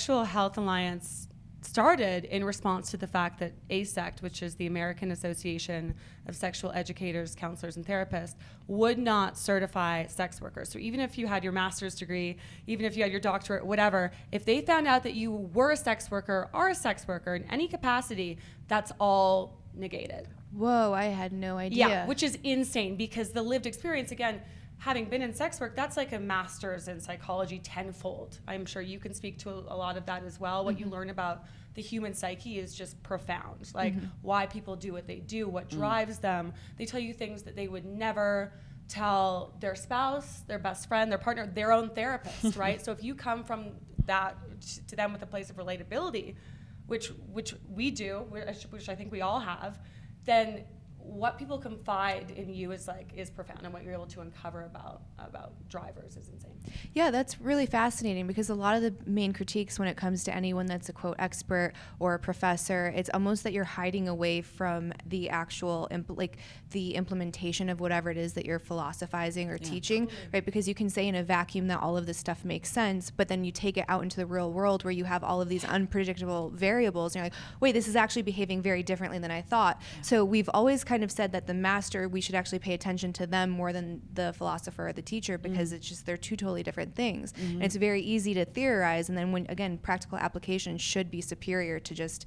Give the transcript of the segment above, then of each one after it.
Sexual Health Alliance started in response to the fact that AASECT, which is the American Association of Sexual Educators, Counselors, and Therapists, would not certify sex workers. So even if you had your master's degree, even if you had your doctorate, whatever, if they found out that you were a sex worker, are a sex worker in any capacity, that's all negated. Whoa, I had no idea. Yeah, which is insane, because the lived experience, again, having been in sex work, that's like a master's in psychology tenfold. I'm sure you can speak to a lot of that as well. What you learn about the human psyche is just profound. Like why people do what they do, what drives them. They tell you things that they would never tell their spouse, their best friend, their partner, their own therapist, right? So if you come from that to them with a place of relatability, which we do, which I think we all have, then what people confide in you is profound, and what you're able to uncover about drivers is insane. Yeah, that's really fascinating, because a lot of the main critiques when it comes to anyone that's a quote expert or a professor, it's almost that you're hiding away from the actual the implementation of whatever it is that you're philosophizing or teaching, right? Because you can say in a vacuum that all of this stuff makes sense, but then you take it out into the real world where you have all of these unpredictable variables, and you're like, wait, this is actually behaving very differently than I thought. So we've always kind of said that the master, we should actually pay attention to them more than the philosopher or the teacher, because it's just, they're two totally different things. And it's very easy to theorize, and then when, again, practical application should be superior to just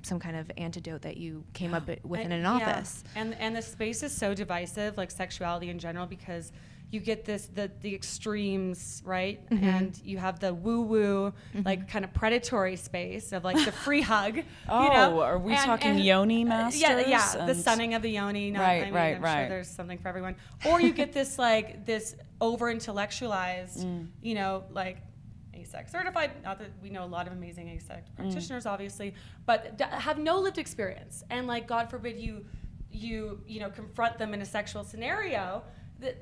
some kind of antidote that you came up with in an office. And the space is so divisive, like sexuality in general, because you get the extremes, right? And you have the woo-woo, like kind of predatory space of like the free hug. Are we talking yoni masters? Yeah, the sunning of the yoni. Right. I'm sure there's something for everyone. Or you get this this over-intellectualized, like AASECT certified. Not that we know a lot of amazing AASECT practitioners, obviously, but have no lived experience, and like God forbid you confront them in a sexual scenario.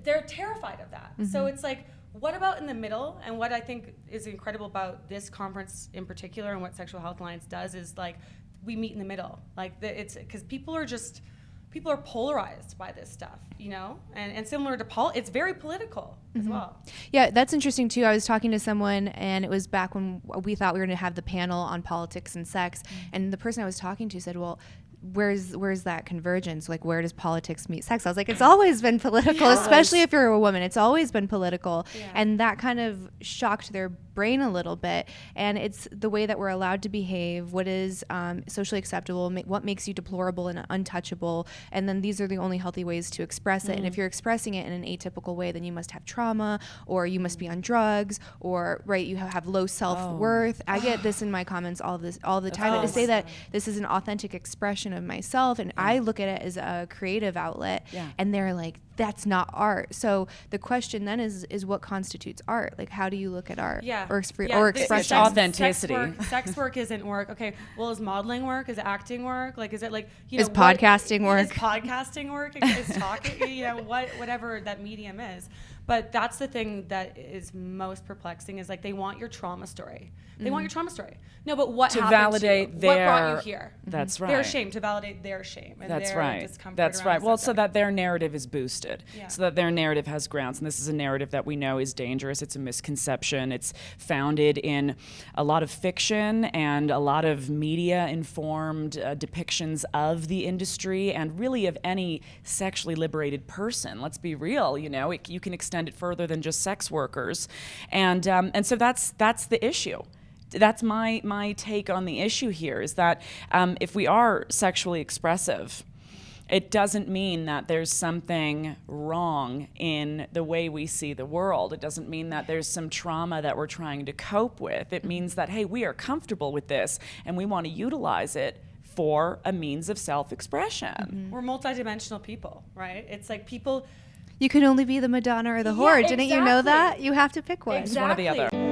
They're terrified of that. So it's like, what about in the middle? And what I think is incredible about this conference in particular, and what Sexual Health Alliance does, is like we meet in the middle. Like it's because people are polarized by this stuff, and similar to it's very political as well. Yeah, that's interesting too. I was talking to someone, and it was back when we thought we were going to have the panel on politics and sex, and the person I was talking to said, well, where's that convergence? Like, where does politics meet sex? I was like, it's always been political, especially if you're a woman. It's always been political. And that kind of shocked their brain a little bit. And it's the way that we're allowed to behave, what is socially acceptable, what makes you deplorable and untouchable. And then these are the only healthy ways to express it. And if you're expressing it in an atypical way, then you must have trauma, or you must be on drugs, or you have low self-worth. I get this in my comments all the time. And to say that this is an authentic expression of myself, and I look at it as a creative outlet, and they're like, that's not art. So the question then is what constitutes art? Like, how do you look at art or expression? It's authenticity. Sex work isn't work. Okay, well, is modeling work? Is acting work? Like, is it like, is podcasting work? Is podcasting work? Is talking, whatever that medium is. But that's the thing that is most perplexing, is like, they want your trauma story. They want your trauma story. No, but what happened validate to you? What brought you here? That's right. Their shame, to validate their shame. And that's their right. discomfort That's around right. the Well, so subject. that their narrative is boosted, so that their narrative has grounds. And this is a narrative that we know is dangerous. It's a misconception. It's founded in a lot of fiction and a lot of media-informed depictions of the industry, and really of any sexually liberated person. Let's be real. You can extend it further than just sex workers, and so that's the issue. That's my take on the issue here, is that if we are sexually expressive, it doesn't mean that there's something wrong in the way we see the world. It doesn't mean that there's some trauma that we're trying to cope with. It means that, hey, we are comfortable with this, and we want to utilize it for a means of self-expression. We're multidimensional people, right? It's like people... You could only be the Madonna or the whore. Didn't you know that? You have to pick one. Exactly. One or the other.